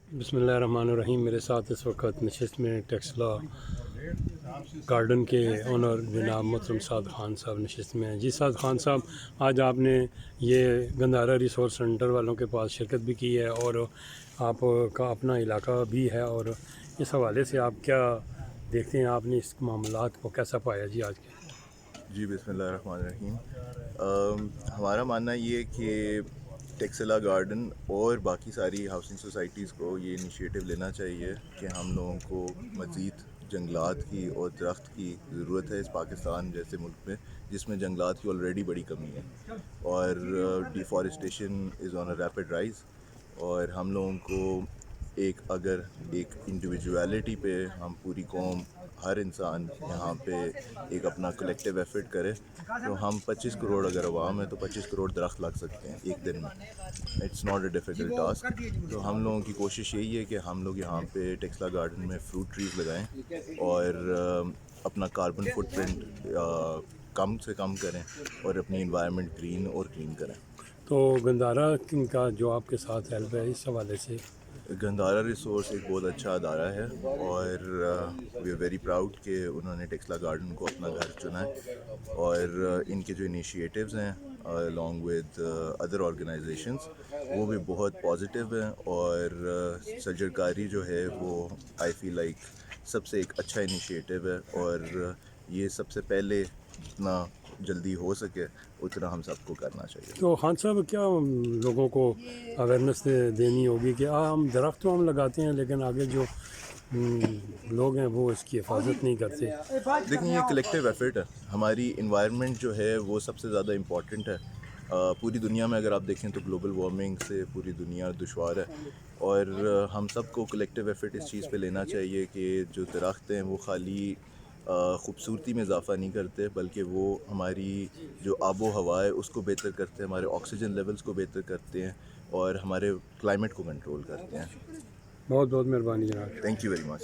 बिस्मिल्लाहिर्रहमानिर्रहीम। मेरे साथ इस वक्त नशिस्त में टेक्सला गार्डन के ओनर जनाब मोहतरम साद खान साहब नशिस्त में हैं। जी साद खान साहब, आज आपने ये गंदारा रिसोर्स सेंटर वालों के पास शिरकत भी की है और आपका अपना इलाका भी है, और इस हवाले से आप क्या देखते हैं, आपने इस मामलात को कैसा पाया जी आज के? जी बिस्मिल्लाहिर्रहमानिर्रहीम। हमारा मानना ये है कि टेक्सला गार्डन और बाकी सारी हाउसिंग सोसाइटीज़ को ये इनिशिएटिव लेना चाहिए कि हम लोगों को मज़ीद जंगलात की और दरख्त की ज़रूरत है इस पाकिस्तान जैसे मुल्क में, जिसमें जंगलात की ऑलरेडी बड़ी कमी है और deforestation is on a rapid rise. और हम लोगों को अगर एक इंडिविजुअलिटी पे हम पूरी कौम, हर इंसान यहाँ पे एक अपना कलेक्टिव एफर्ट करे तो हम 25 करोड़ अगर अवाम है तो 25 करोड़ दरख्त लग सकते हैं एक दिन में। It's not a difficult task. तो हम लोगों की कोशिश यही है कि हम लोग यहाँ पे टेक्सला गार्डन में फ्रूट ट्रीज़ लगाएं और अपना कार्बन फुटप्रिंट कम से कम करें और अपनी इन्वायरमेंट ग्रीन और क्लीन करें। तो गंदारा का जो आपके साथ हेल्प है, इस हवाले से गंदारा रिसोर्स एक बहुत अच्छा अदारा है और वी आर वेरी प्राउड कि उन्होंने टेक्सला गार्डन को अपना घर चुना है और इनके जो इनिशिएटिव्स हैं अलॉन्ग विद अदर ऑर्गेनाइजेशंस वो भी बहुत पॉजिटिव हैं और सज्जरकारी जो है वो आई फील लाइक सबसे एक अच्छा इनिशिएटिव है और ये सबसे पहले जितना जल्दी हो सके उतना हम सबको करना चाहिए। तो खान साहब, क्या लोगों को अवेयरनेस देनी होगी कि हम दरख्त तो हम लगाते हैं लेकिन आगे जो लोग हैं वो इसकी हिफाजत नहीं करते? देखिए, ये कलेक्टिव एफर्ट है। हमारी इन्वायरमेंट जो है वो सबसे ज़्यादा इम्पॉर्टेंट है। पूरी दुनिया में अगर आप देखें तो ग्लोबल वार्मिंग से पूरी दुनिया दुश्वार है और हम सबको कलेक्टिव एफर्ट इस चीज़ पे लेना चाहिए कि जो दरख्त हैं वो खाली ख़ूबसूरती में इजाफ़ा नहीं करते बल्कि वो हमारी जो आबो हवा है उसको बेहतर करते हैं, हमारे ऑक्सीजन लेवल्स को बेहतर करते हैं और हमारे क्लाइमेट को कंट्रोल करते हैं। बहुत बहुत मेहरबानी जनाब। Thank you very much.